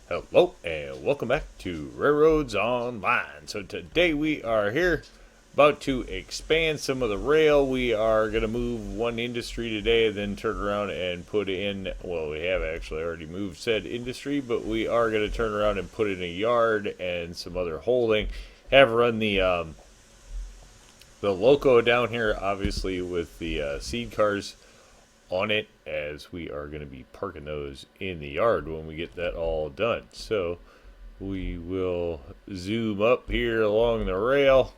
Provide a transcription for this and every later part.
Hello and welcome back to RailRoads Online. So today we are here about to expand some of the rail. We are going to move one industry today, then turn around and put in, well, we have actually already moved said industry, but we are going to turn around and put in a yard and some other holding. Have run the loco down here, obviously with the seed cars on it, as we are going to be parking those in the yard when we get that all done. So we will zoom up here along the rail,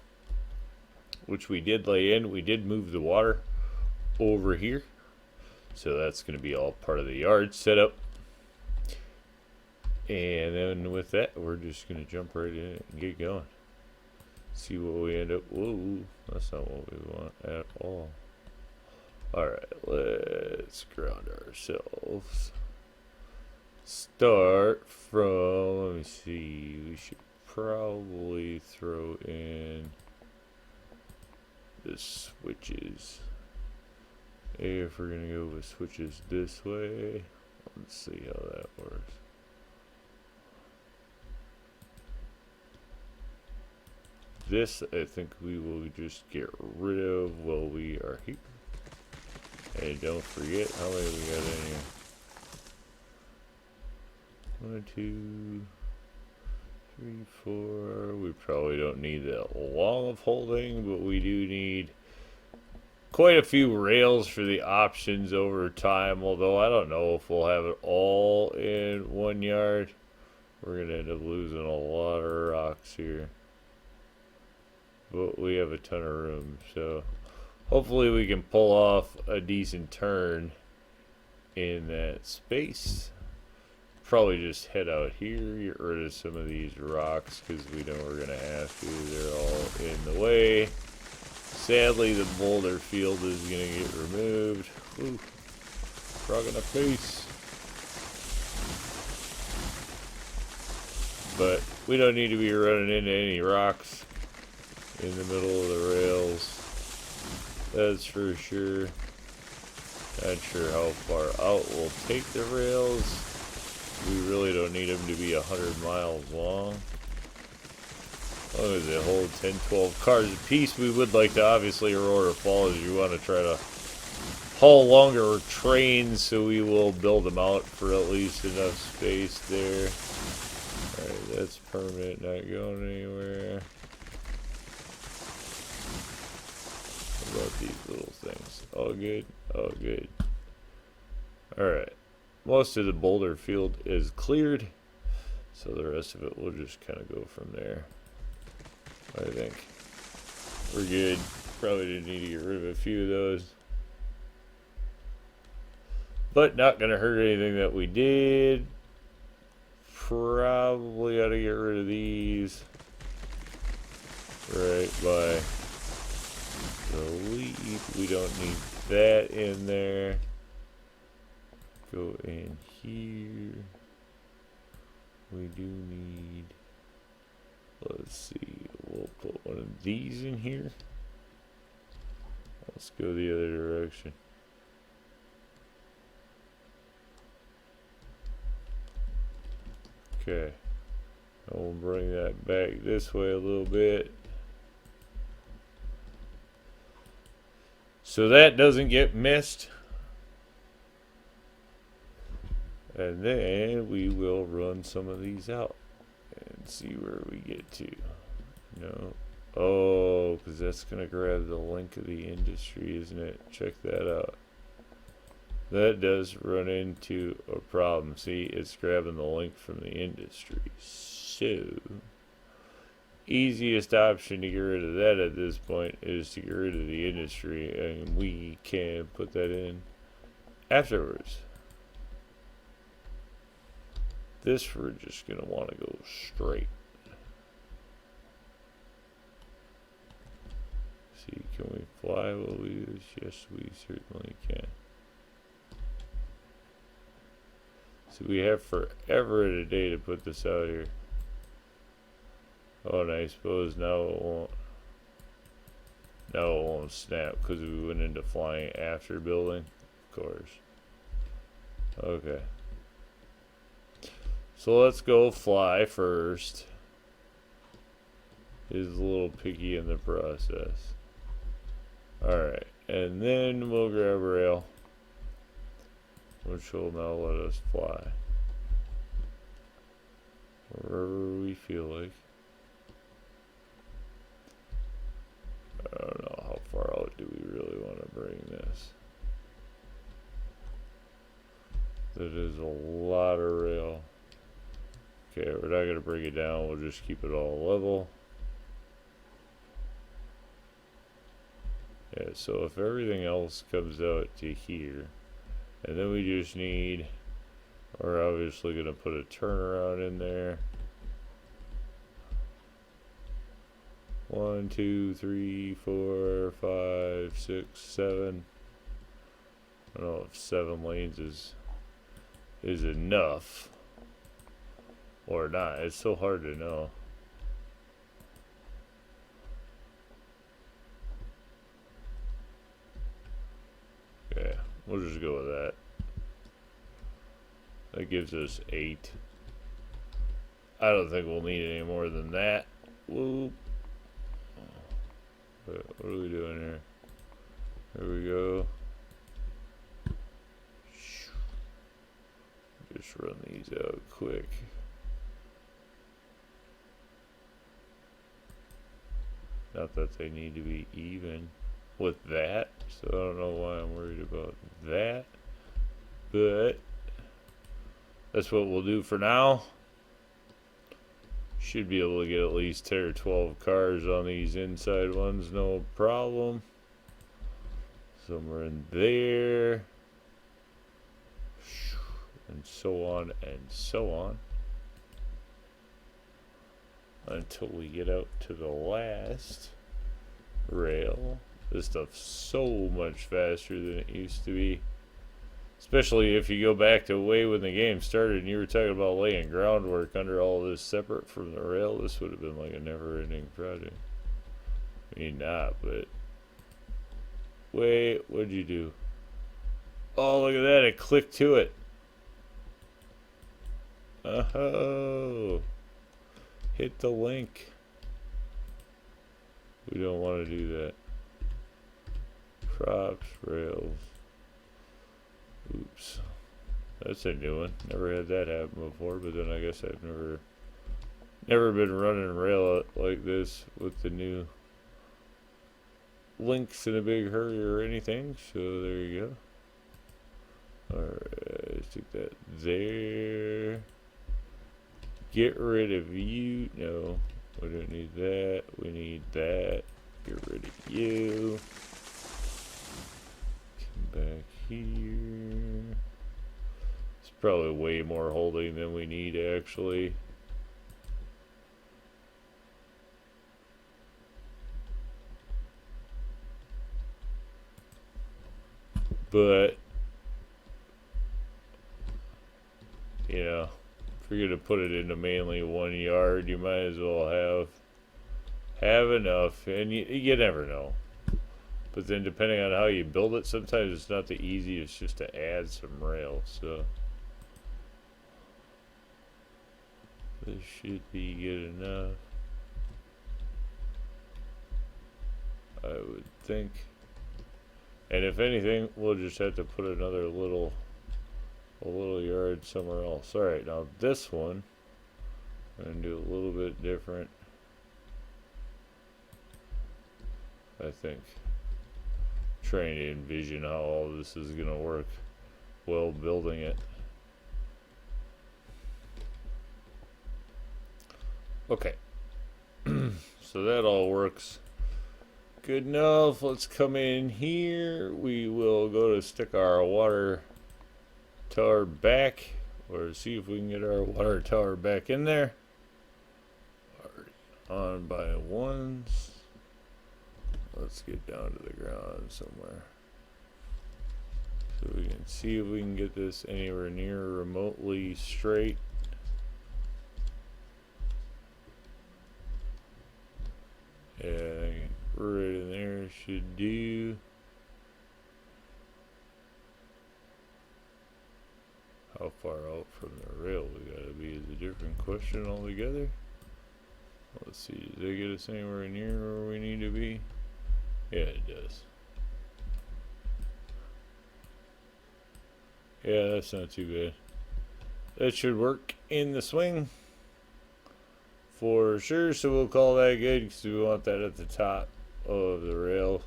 which we did lay in. We did move the water over here, so that's going to be all part of the yard setup. And then with that, we're just going to jump right in and get going. See what we end up. Whoa, that's not what we want at all. Alright, let's ground ourselves. Start from, let me see, we should probably throw in the switches. If we're going to go with switches this way, let's see how that works. This, I think we will just get rid of while we are here. Hey, don't forget how many we got in here. 1, 2, 3, 4. We probably don't need that long of holding, but we do need quite a few rails for the options over time. Although I don't know if we'll have it all in one yard. We're going to end up losing a lot of rocks here. But we have a ton of room, so hopefully we can pull off a decent turn in that space. Probably just head out here, get rid of some of these rocks because we know we're going to have to. They're all in the way. Sadly, the boulder field is going to get removed. Ooh, frog in the face. But we don't need to be running into any rocks in the middle of the rails. That's for sure. Not sure how far out we'll take the rails. We really don't need them to be 100 miles long. As long as they hold 10, 12 cars a piece. We would like to, obviously, Aurora Falls, you want to try to haul longer trains, so we will build them out for at least enough space there. Alright, that's permanent, not going anywhere. About these little things. All good? All good. Alright. Most of the boulder field is cleared, so the rest of it will just kind of go from there. I think we're good. Probably didn't need to get rid of a few of those, but not going to hurt anything that we did. Probably ought to get rid of these right by delete. We don't need that in there. Go in here. We do need, let's see, we'll put one of these in here. Let's go the other direction. Okay. And we'll bring that back this way a little bit, so that doesn't get missed. And then we will run some of these out and see where we get to. No. Oh, because that's going to grab the link of the industry, isn't it? Check that out. That does run into a problem. See, it's grabbing the link from the industry. So, easiest option to get rid of that at this point is to get rid of the industry, and we can put that in afterwards. This we're just going to want to go straight. See, can we fly while we do this? Yes, we certainly can. So we have forever and a day to put this out here. Oh, and I suppose now it won't. Now it won't snap because we went into flying after building. Of course. Okay. So let's go fly first. Is a little picky in the process. Alright, and then we'll grab rail, which will now let us fly wherever we feel like. I don't know how far out do we really want to bring this. That is a lot of rail. Okay, we're not going to bring it down, we'll just keep it all level. Yeah, so if everything else comes out to here, and then we just need, we're obviously going to put a turnaround in there. 1, 2, 3, 4, 5, 6, 7. I don't know if 7 lanes is enough or not. It's so hard to know. Okay, we'll just go with that. That gives us 8. I don't think we'll need any more than that. Whoop. What are we doing here? Here we go. Just run these out quick. Not that they need to be even with that, so I don't know why I'm worried about that, but that's what we'll do for now. Should be able to get at least 10 or 12 cars on these inside ones, no problem. Somewhere in there, and so on and so on, until we get out to the last rail. This stuff's so much faster than it used to be. Especially if you go back to way when the game started and you were talking about laying groundwork under all this separate from the rail. This would have been like a never-ending project. I mean, not, but... Wait, what'd you do? Oh, look at that, it clicked to it. Oh. Hit the link. We don't want to do that. Props, rails. Oops. That's a new one. Never had that happen before, but then I guess I've never been running rail like this with the new links in a big hurry or anything. So there you go. Alright, stick that there. Get rid of you. No, we don't need that. We need that. Get rid of you. Come back here. It's probably way more holding than we need actually. But you know, if you're gonna put it into mainly 1 yard, you might as well have enough, and you never know. But then depending on how you build it, sometimes it's not the easiest just to add some rail. So this should be good enough, I would think. And if anything, we'll just have to put another a little yard somewhere else. Alright, now this one I'm gonna do a little bit different, I think. Trying to envision how all this is gonna work while building it. Okay. So that all works good enough. Let's come in here. We will go to stick our water tower back, or see if we can get our water tower back in there. Already on by ones. Let's get down to the ground somewhere so we can see if we can get this anywhere near remotely straight. Yeah, right in there should do. How far out from the rail we gotta be is a different question altogether. Let's see, does that get us anywhere near where we need to be? Yeah, it does. Yeah, that's not too bad. That should work in the swing for sure, so we'll call that good because we want that at the top of the rail.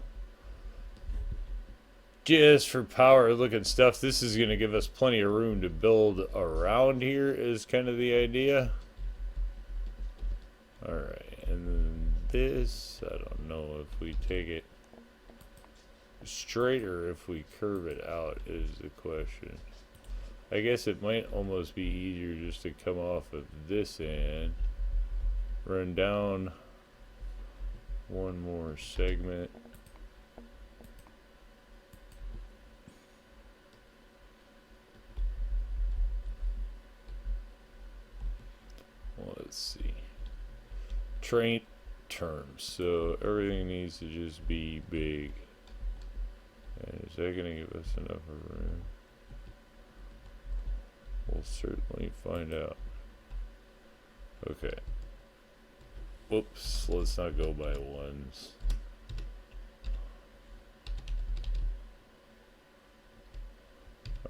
Just for power looking stuff, this is going to give us plenty of room to build around here is kind of the idea. Alright, and then this, I don't know if we take it straight or if we curve it out is the question. I guess it might almost be easier just to come off of this end, run down one more segment. Let's see. Train terms. So everything needs to just be big. And is that going to give us enough room? We'll certainly find out. Okay. Whoops. Let's not go by ones.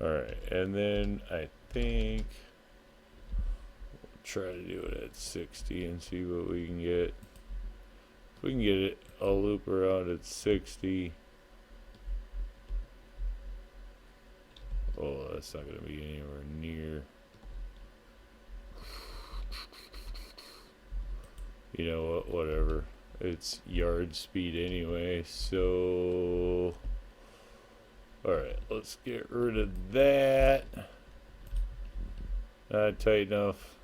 Alright. And then I think try to do it at 60 and see what we can get. If we can get it, I'll loop around at 60. Oh, that's not going to be anywhere near. You know what, whatever. It's yard speed anyway, so alright, let's get rid of that. Not tight enough.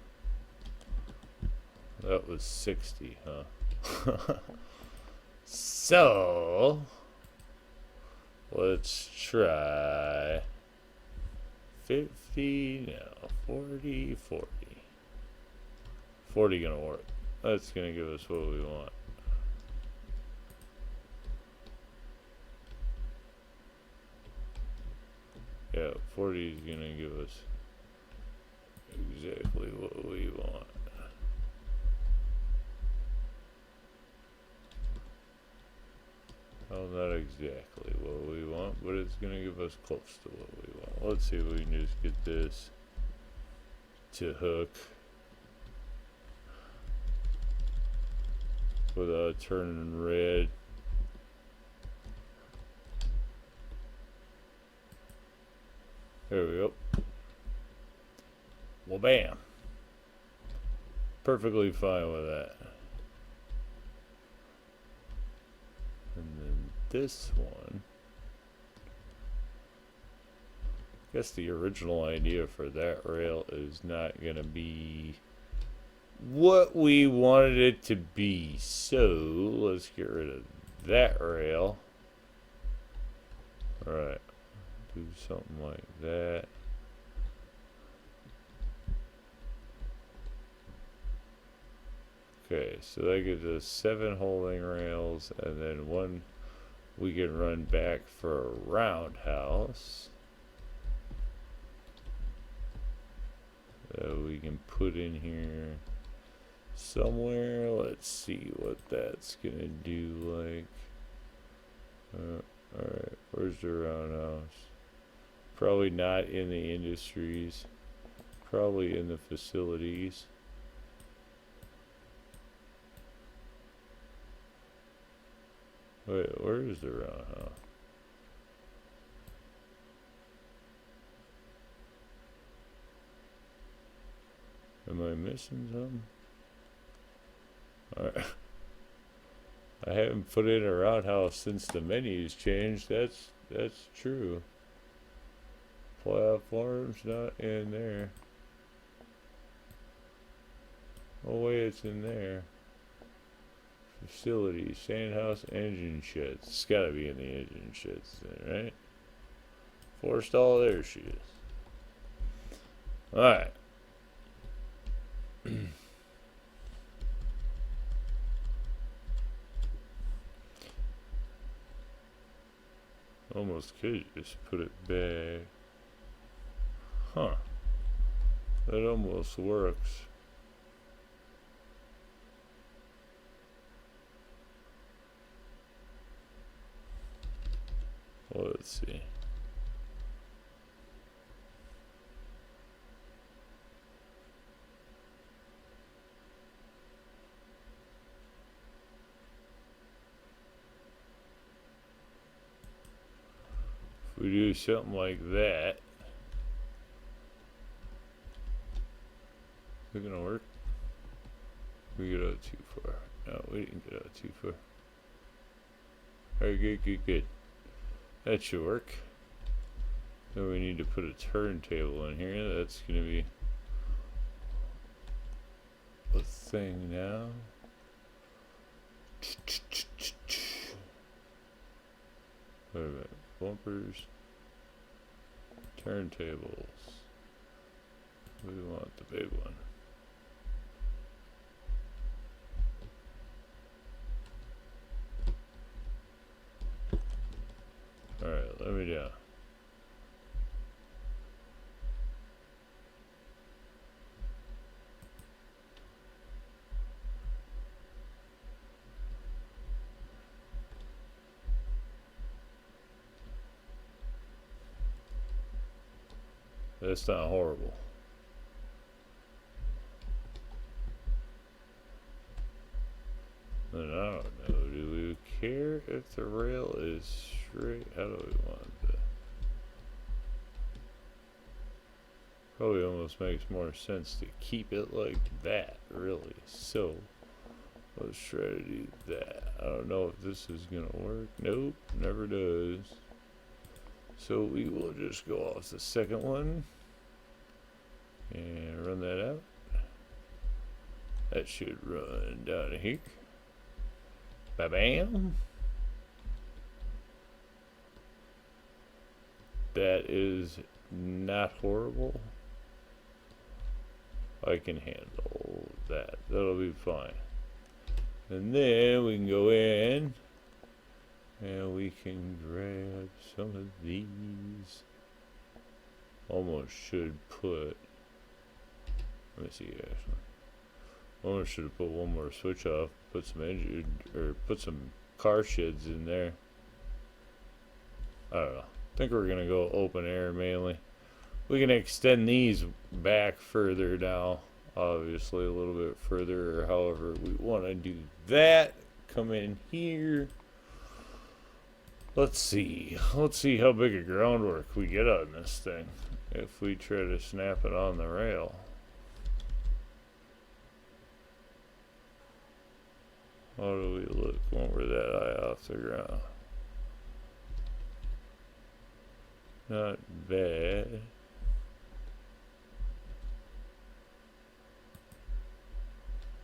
That was 60, huh? So let's try 50, no, 40, 40. 40 gonna work. That's gonna give us what we want. Yeah, 40 is gonna give us exactly what we want. Well, not exactly what we want, but it's going to give us close to what we want. Let's see if we can just get this to hook without turning red. There we go. Well, bam. Perfectly fine with that. And then this one, I guess the original idea for that rail is not going to be what we wanted it to be. So let's get rid of that rail. Alright, do something like that. Okay, so that gives us 7 holding rails, and then one we can run back for a roundhouse that we can put in here somewhere. Let's see what that's gonna do. Like, alright, where's the roundhouse? Probably not in the industries, probably in the facilities. Wait, where is the roundhouse? Am I missing something? Alright. I haven't put in a roundhouse since the menu's changed. That's true. Platform's not in there. Oh wait, it's in there. Facilities, sandhouse, engine sheds. It's gotta be in the engine sheds then, right? Forestall, there she is. Alright. Almost could just put it back. Huh. That almost works. Well, let's see. If we do something like that, is it gonna work? We get out too far. No, we didn't get out too far. Alright, good. That should work. Then we need to put a turntable in here. That's gonna be a thing now. Wait a minute. Bumpers. Turntables. We want the big one. Alright, let me down. That's not horrible. And I don't know, do we care if the rail is straight? How do we want that? Probably almost makes more sense to keep it like that, really. So, let's try to do that. I don't know if this is gonna work. Nope, never does. So we will just go off the second one and run that out. That should run down here. Ba-bam. That is not horrible. I can handle that. That'll be fine. And then we can go in and we can grab some of these. Almost should put, let me see actually. Almost should have put one more switch off, put some engine, or put some car sheds in there. I don't know. I think we're gonna go open air mainly. We can extend these back further now, obviously a little bit further, or however we want to do that. Come in here. Let's see how big a groundwork we get on this thing if we try to snap it on the rail. How do we look when we're that high off the ground? Not bad.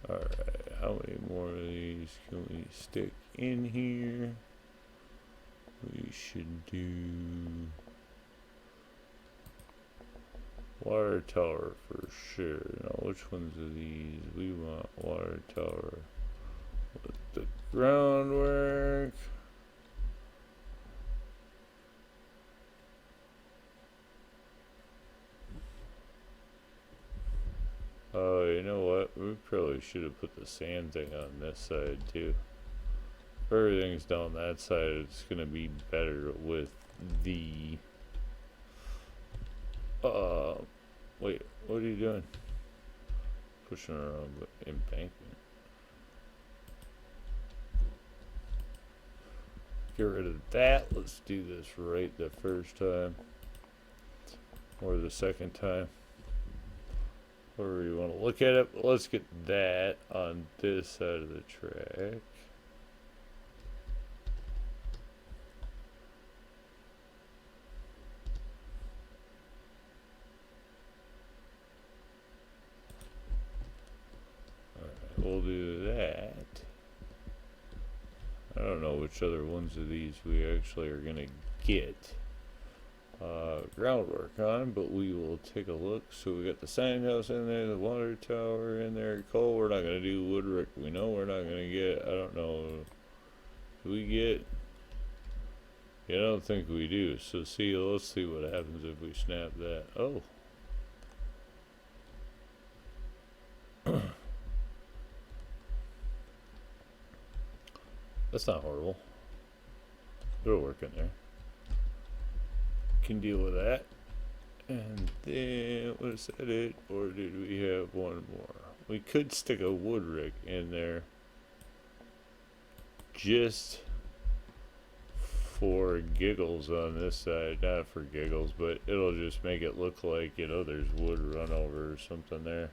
Alright, how many more of these can we stick in here? We should do water tower for sure. Now, which ones of these? We want water tower with the groundwork. Oh, you know what? We probably should have put the sand thing on this side too. If everything's down that side, it's gonna be better with the wait, what are you doing? Pushing around the embankment. Get rid of that. Let's do this right the first time. Or the second time. However you want to look at it. But let's get that on this side of the track. Alright, we'll do that. I don't know which other ones of these we actually are going to get groundwork on, but we will take a look. So we got the sign house in there, the water tower in there, coal. We're not going to do woodwork. We know we're not going to get, I don't know, do we get, I don't think we do. So let's see what happens if we snap that. Oh, That's not horrible. It'll work in there. Can deal with that. And then, was that it? Or did we have one more? We could stick a wood rick in there. Just for giggles on this side. Not for giggles, but it'll just make it look like, you know, there's wood run over or something there.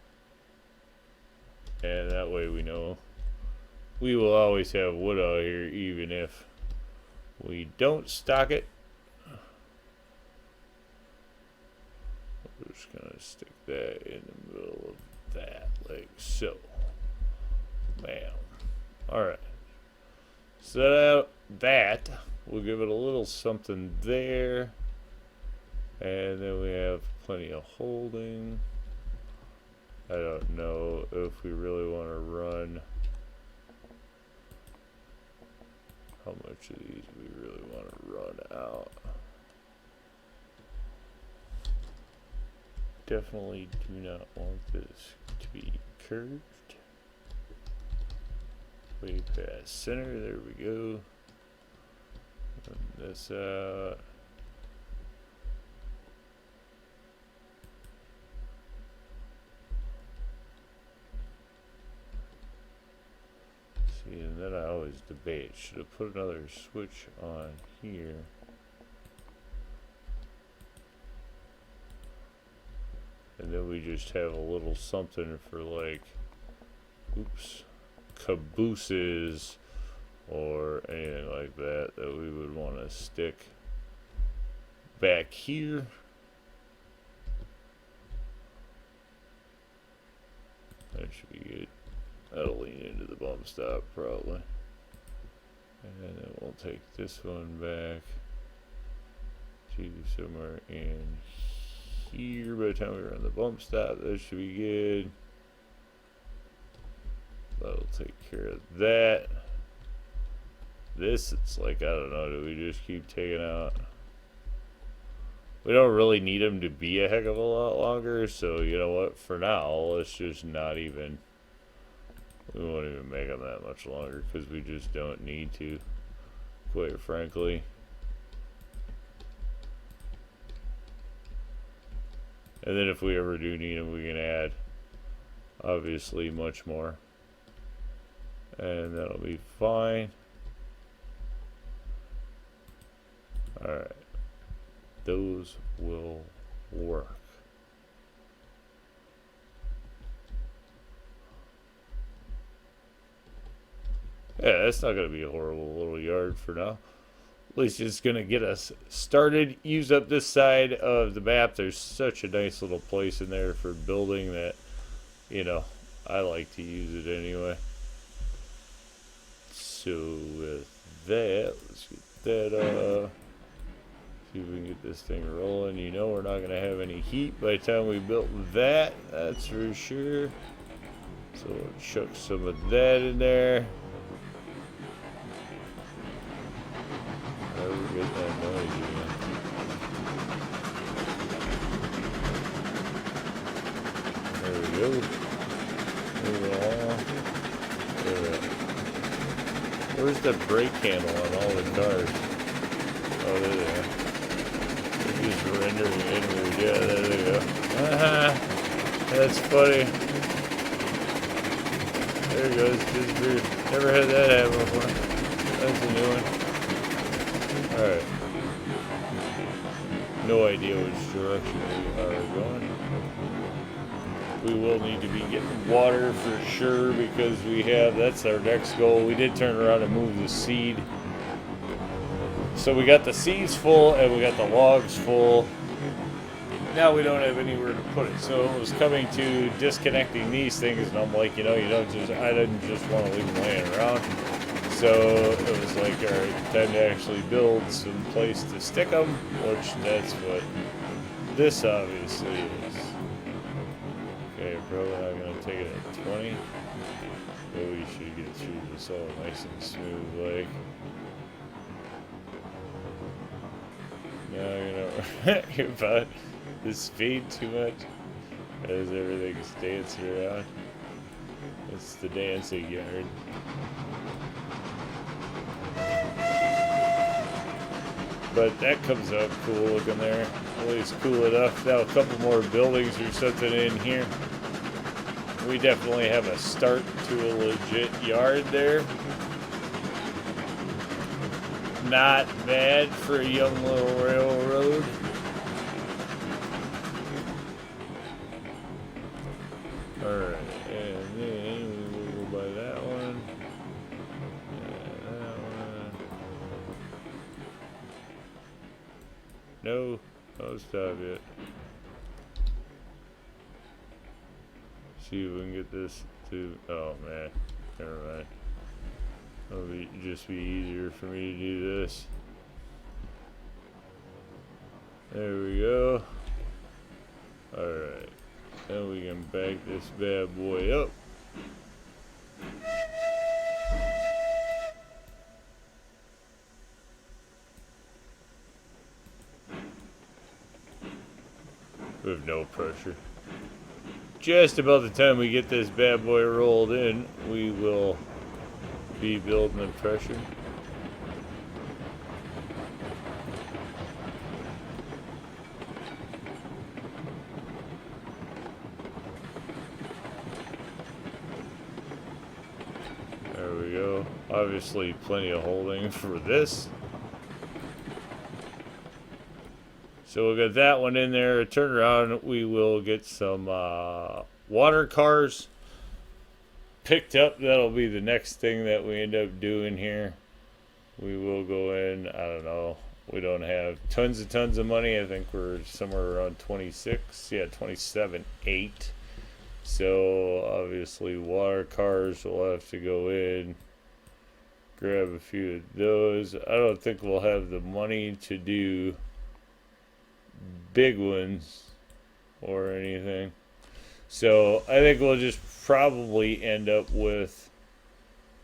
And that way we know we will always have wood out here, even if we don't stock it. We're just gonna stick that in the middle of that, like so. Bam. Alright. So that we'll give it a little something there. And then we have plenty of holding. I don't know if we really want to run. How much of these we really want to run out. Definitely do not want this to be curved. Way past center, there we go. And this out. See, and then I always debate, should I put another switch on here? And then we just have a little something for like, oops, cabooses or anything like that that we would want to stick back here. That should be good. That'll lean into the bump stop probably. And then we'll take this one back to somewhere in here. By the time we run the bump stop, that should be good. That'll take care of that. This, it's like, I don't know, do we just keep taking out? We don't really need them to be a heck of a lot longer, so you know what, for now, let's just not even, we won't even make them that much longer, because we just don't need to, quite frankly. And then if we ever do need them, we can add, obviously, much more. And that'll be fine. Alright. Those will work. Yeah, that's not going to be a horrible little yard for now. At least it's going to get us started. Use up this side of the map. There's such a nice little place in there for building that, you know, I like to use it anyway. So with that, let's get that see if we can get this thing rolling. You know we're not going to have any heat by the time we built that, that's for sure. So we'll chuck some of that in there. How do we get that noise again? There we go. Move it along. Where's the brake handle on all the cars? Oh, there they are. They're just rendering inward. Yeah, there they go. That's funny. There it goes. Disappeared. Never had that happen before. That's a new one. Alright. No idea which direction we are going. We will need to be getting water for sure because we have, that's our next goal. We did turn around and move the seed. So we got the seeds full and we got the logs full. Now we don't have anywhere to put it. So it was coming to disconnecting these things and I'm like, you know, I didn't just want to leave them laying around. So it was like, alright, time to actually build some place to stick them, which that's what this obviously is. Okay, probably not going to take it at 20. But we should get through this all nice and smooth like. No, you know, you're about the speed too much as everything's dancing around. It's the dancing yard. But that comes out cool looking there. At least cool enough. Now a couple more buildings or something in here. We definitely have a start to a legit yard there. Not bad for a young little railroad. Alright, and then we will go by that one. And that one. No, don't stop yet. See if we can get this to. Oh man, never mind. It'll just be easier for me to do this. There we go. Alright. Then we can back this bad boy up. With no pressure. Just about the time we get this bad boy rolled in, we will be building the pressure. There we go. Obviously plenty of holding for this. So we'll get that one in there. Turn around, we will get some water cars picked up. That'll be the next thing that we end up doing here. We will go in, I don't know, we don't have tons of money. I think we're somewhere around 26, yeah, 27.8. So obviously water cars will have to go in, grab a few of those. I don't think we'll have the money to do big ones or anything. So I think we'll just probably end up with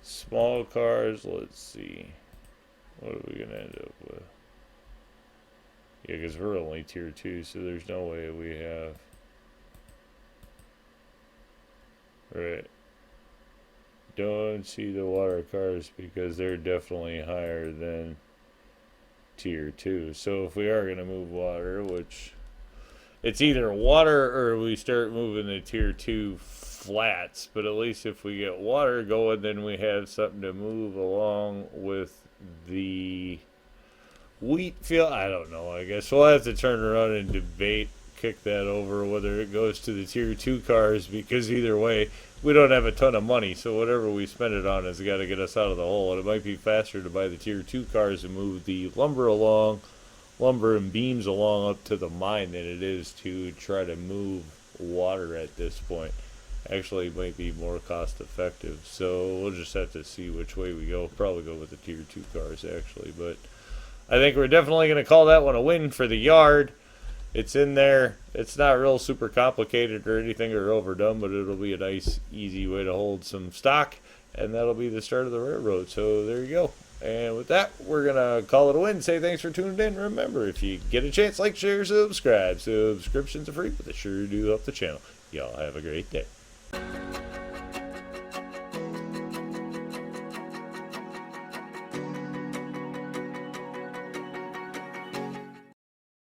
small cars. Let's see. What are we going to end up with? Yeah, because we're only tier 2, so there's no way we have. Right. Don't see the water cars because they're definitely higher than tier 2. So if we are going to move water, which it's either water or we start moving the tier 2 flats, but at least if we get water going, then we have something to move along with the wheat field. I don't know. I guess we'll have to turn around and debate, kick that over, whether it goes to the tier 2 cars, because either way, we don't have a ton of money, so whatever we spend it on has got to get us out of the hole. And it might be faster to buy the tier 2 cars and move the lumber and beams along up to the mine than it is to try to move water at this point. Actually, it might be more cost effective, so we'll just have to see which way we go. Probably go with the tier 2 cars, actually, but I think we're definitely going to call that one a win for the yard. It's in there. It's not real super complicated or anything or overdone, but it'll be a nice, easy way to hold some stock, and that'll be the start of the railroad. So there you go. And with that, we're going to call it a win. Say thanks for tuning in. Remember, if you get a chance, like, share, subscribe. Subscriptions are free, but they sure do help the channel. Y'all have a great day.